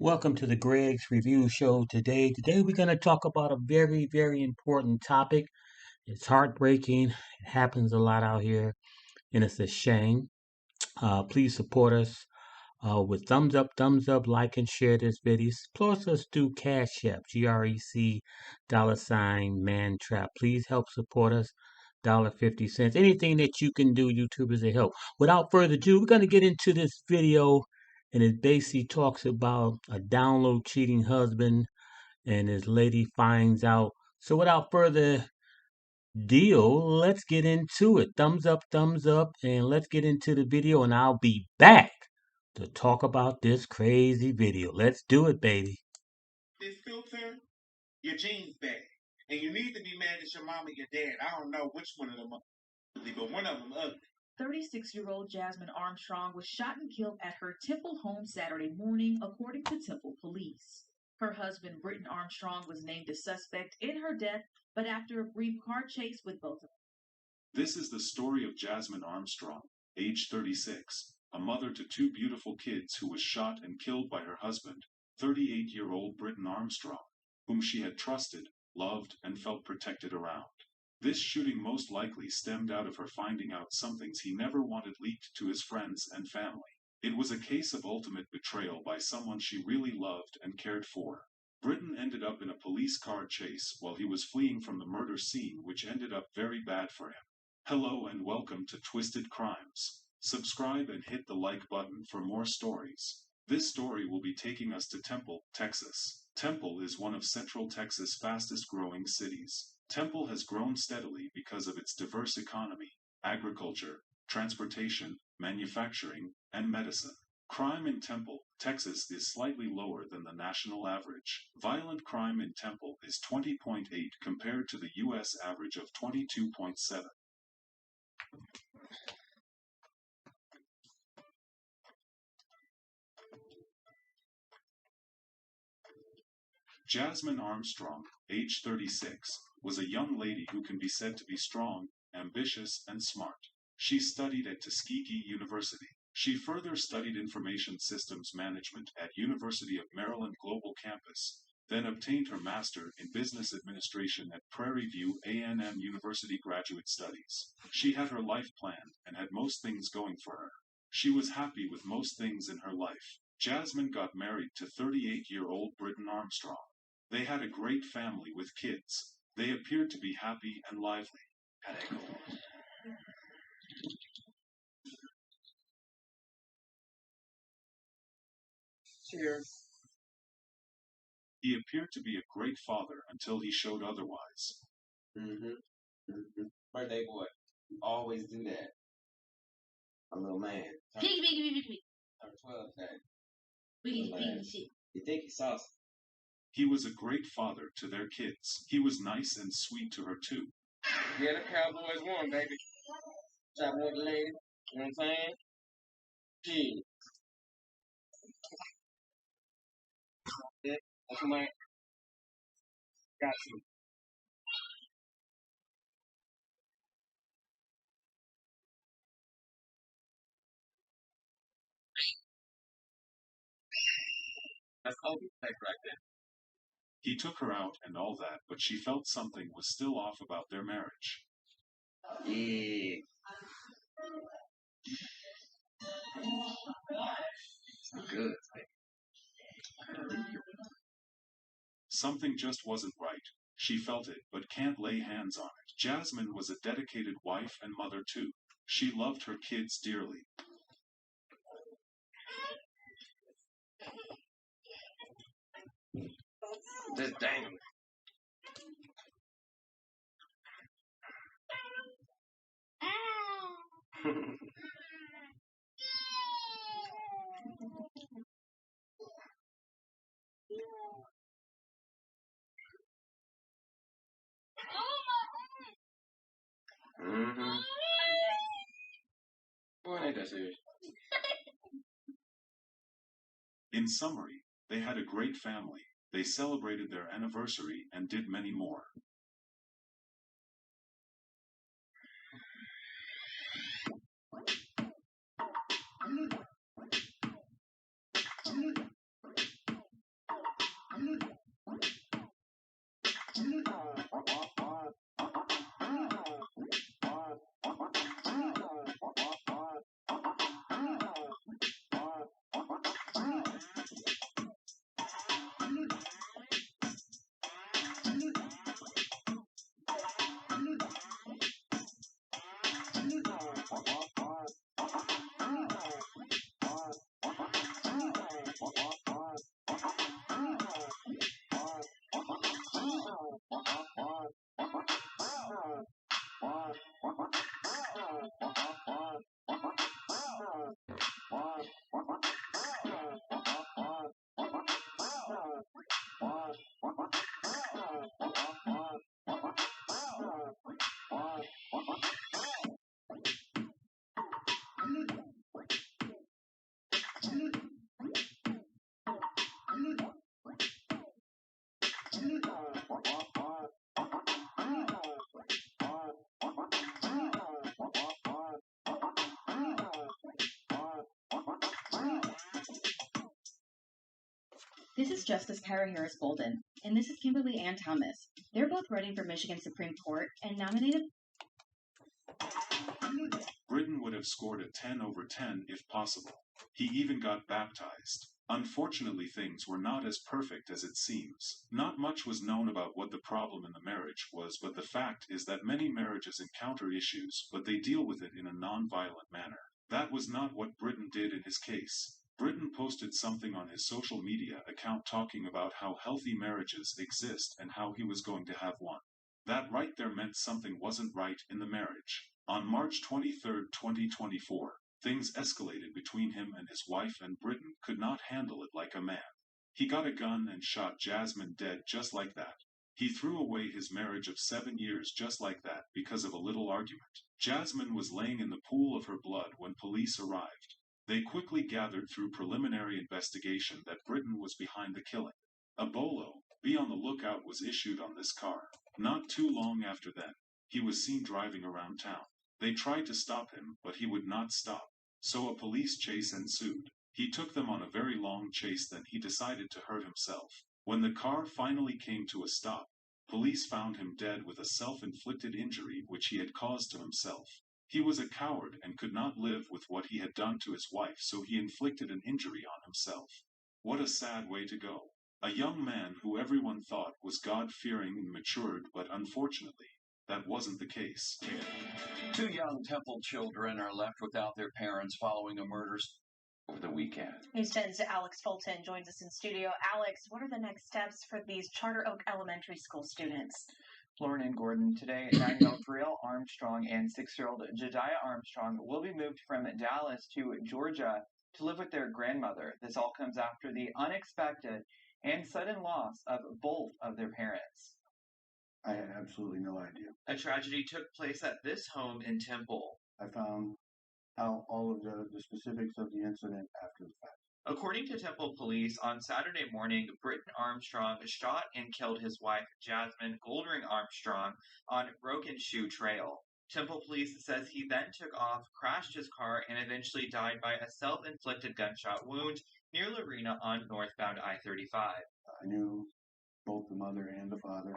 Welcome to the Greg's Review Show today. We're going to talk about a very important topic. It's heartbreaking. It happens a lot out here, and it's a shame. Please support us with thumbs up, like and share this video. Support us through Cash App, GREC, $mantrap. Please help support us. $1.50. Anything that you can do, YouTubers, to help. Without further ado, we're going to get into this video, and it basically talks about a download cheating husband, and his lady finds out. So without further deal, let's get into it. Thumbs up, and let's get into the video, and I'll be back to talk about this crazy video. Let's do it, baby. This filter, your genes bad. And you need to be mad at your mom and your dad. I don't know which one of them are ugly, but one of them ugly. 36-year-old Jasmine Armstrong was shot and killed at her Temple home Saturday morning, according to Temple police. Her husband, Britton Armstrong, was named a suspect in her death, but after a brief car chase with both of them. This is the story of Jasmine Armstrong, age 36, a mother to two beautiful kids who was shot and killed by her husband, 38-year-old Britton Armstrong, whom she had trusted, loved, and felt protected around. This shooting most likely stemmed out of her finding out some things he never wanted leaked to his friends and family. It was a case of ultimate betrayal by someone she really loved and cared for. Britton ended up in a police car chase while he was fleeing from the murder scene, which ended up very bad for him. Hello and welcome to Twisted Crimes. Subscribe and hit the like button for more stories. This story will be taking us to Temple, Texas. Temple is one of Central Texas' fastest growing cities. Temple has grown steadily because of its diverse economy, agriculture, transportation, manufacturing, and medicine. Crime in Temple, Texas is slightly lower than the national average. Violent crime in Temple is 20.8 compared to the U.S. average of 22.7. Jasmine Armstrong, age 36, was a young lady who can be said to be strong, ambitious, and smart. She studied at Tuskegee University. She further studied information systems management at University of Maryland Global Campus, then obtained her master in business administration at Prairie View A&M University Graduate Studies. She had her life planned and had most things going for her. She was happy with most things in her life. Jasmine got married to 38-year-old Britton Armstrong. They had a great family with kids. They appeared to be happy and lively. Cheers. He appeared to be a great father until he showed otherwise. Birthday boy. Always do that. A little man. Piggy. Turn 12 today. Piggy shit. You think he's saucy? He was a great father to their kids. He was nice and sweet to her too. Yeah, the Cowboys won, baby. Shot with the lady. You know what I'm saying? Gee. Yeah, that's my. Got you. That's Kobe right there. He took her out and all that, but she felt something was still off about their marriage. Yeah. Good. Something just wasn't right. She felt it, but can't lay hands on it. Jasmine was a dedicated wife and mother too. She loved her kids dearly. Just dang. Boy, ain't that serious. In summary, they had a great family. They celebrated their anniversary and did many more. This is Justice Kara Harris Bolden, and this is Kimberly Ann Thomas. They're both running for Michigan Supreme Court and nominated. Britain would have scored a 10 over 10 if possible. He even got baptized. Unfortunately, things were not as perfect as it seems. Not much was known about what the problem in the marriage was, but the fact is that many marriages encounter issues, but they deal with it in a non-violent manner. That was not what Britain did in his case. Britain posted something on his social media account talking about how healthy marriages exist and how he was going to have one. That right there meant something wasn't right in the marriage. On March 23, 2024, things escalated between him and his wife, and Britain could not handle it like a man. He got a gun and shot Jasmine dead just like that. He threw away his marriage of 7 years just like that because of a little argument. Jasmine was laying in the pool of her blood when police arrived. They quickly gathered through preliminary investigation that Britain was behind the killing. A bolo, be on the lookout, was issued on this car. Not too long after then, he was seen driving around town. They tried to stop him, but he would not stop. So a police chase ensued. He took them on a very long chase, then he decided to hurt himself. When the car finally came to a stop, police found him dead with a self-inflicted injury which he had caused to himself. He was a coward and could not live with what he had done to his wife, so he inflicted an injury on himself. What a sad way to go. A young man who everyone thought was God-fearing and matured, but unfortunately, that wasn't the case. Two young Temple children are left without their parents following a murder over the weekend. News 10's Alex Fulton joins us in studio. Alex, what are the next steps for these Charter Oak Elementary School students? Lauren and Gordon, today 9-year-old Brielle Armstrong and 6-year-old Jediah Armstrong will be moved from Dallas to Georgia to live with their grandmother. This all comes after the unexpected and sudden loss of both of their parents. I had absolutely no idea. A tragedy took place at this home in Temple. I found out all of the specifics of the incident after the fact. According to Temple police, on Saturday morning, Britton Armstrong shot and killed his wife, Jasmine Goldring Armstrong, on Broken Shoe Trail. Temple police says he then took off, crashed his car, and eventually died by a self-inflicted gunshot wound near Lorena on northbound I-35. I knew both the mother and the father.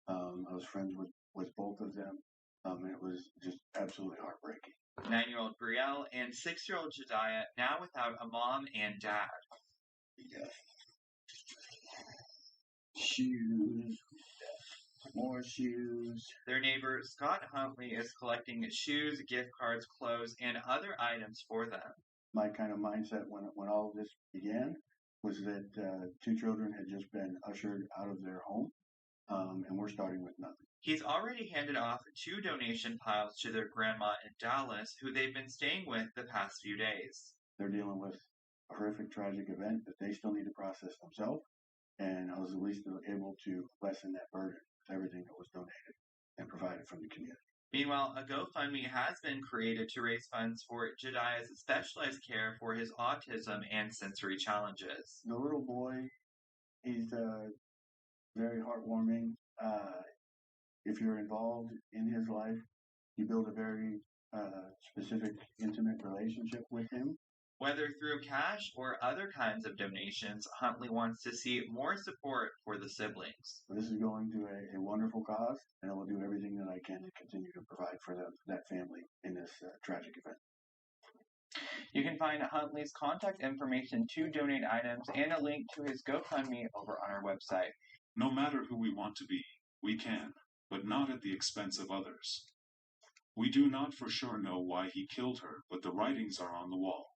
I was friends with both of them. It was just absolutely heartbreaking. 9-year-old Brielle and 6-year-old Jediah now without a mom and dad. Yeah. Shoes. More shoes. Their neighbor Scott Huntley is collecting shoes, gift cards, clothes, and other items for them. My kind of mindset when all of this began was that 2 children had just been ushered out of their home, and we're starting with nothing. He's already handed off 2 donation piles to their grandma in Dallas, who they've been staying with the past few days. They're dealing with a horrific, tragic event that they still need to process themselves, and I was at least able to lessen that burden with everything that was donated and provided from the community. Meanwhile, a GoFundMe has been created to raise funds for Jediah's specialized care for his autism and sensory challenges. The little boy, he's very heartwarming. If you're involved in his life, you build a very specific, intimate relationship with him. Whether through cash or other kinds of donations, Huntley wants to see more support for the siblings. This is going to a wonderful cause, and I will do everything that I can to continue to provide for that family in this tragic event. You can find Huntley's contact information to donate items and a link to his GoFundMe over on our website. No matter who we want to be, we can, but not at the expense of others. We do not for sure know why he killed her, but the writings are on the wall.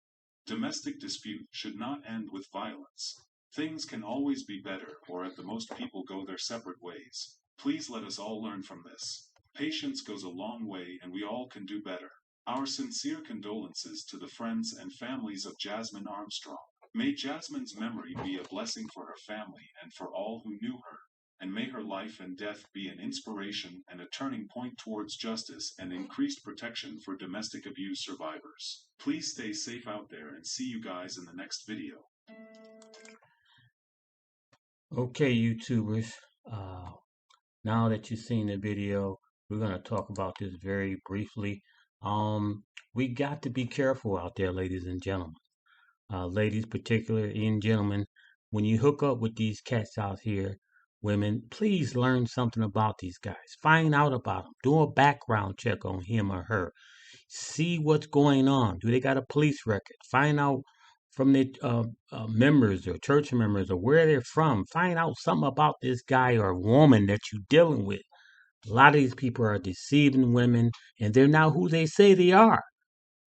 Domestic dispute should not end with violence. Things can always be better, or at the most people go their separate ways. Please let us all learn from this. Patience goes a long way and we all can do better. Our sincere condolences to the friends and families of Jasmine Armstrong. May Jasmine's memory be a blessing for her family and for all who knew her, and may her life and death be an inspiration and a turning point towards justice and increased protection for domestic abuse survivors. Please stay safe out there and see you guys in the next video. Okay, YouTubers. Now that you've seen the video, we're going to talk about this very briefly. We got to be careful out there, ladies and gentlemen. Ladies, particularly, and gentlemen, when you hook up with these cats out here, women, please learn something about these guys. Find out about them. Do a background check on him or her. See what's going on. Do they got a police record? Find out from the members or church members or where they're from. Find out something about this guy or woman that you're dealing with. A lot of these people are deceiving women, and they're not who they say they are.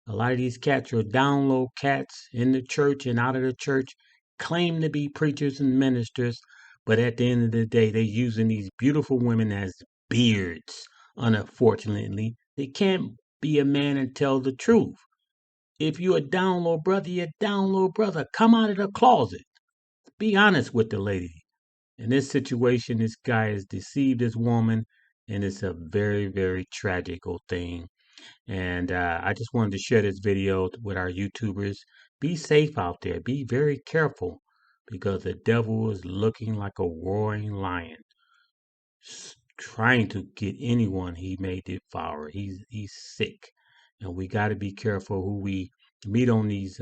A lot of these cats are down low cats in the church and out of the church, claim to be preachers and ministers, but at the end of the day, they're using these beautiful women as beards. Unfortunately, they can't be a man and tell the truth. If you're a down low brother, you're a down low brother. Come out of the closet. Be honest with the lady. In this situation, this guy has deceived this woman, and it's a very, very tragical thing. And I just wanted to share this video with our YouTubers. Be safe out there. Be very careful because the devil is looking like a roaring lion, trying to get anyone he may devour. He's sick, and we got to be careful who we meet on these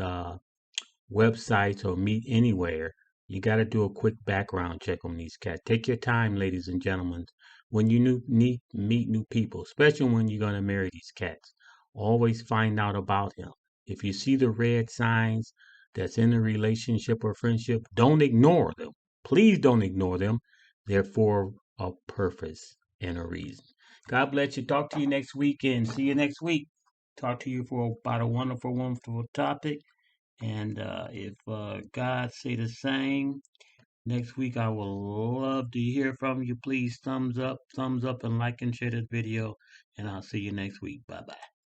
websites or meet anywhere. You got to do a quick background check on these cats. Take your time, ladies and gentlemen, when you meet new people, especially when you're going to marry these cats. Always find out about him. If you see the red signs that's in a relationship or friendship, don't ignore them. Please don't ignore them. They're for a purpose and a reason. God bless you. Talk to you next week and see you next week. Talk to you for about a wonderful, wonderful topic. And if God say the same, next week I will love to hear from you. Please thumbs up, and like and share this video. And I'll see you next week. Bye bye.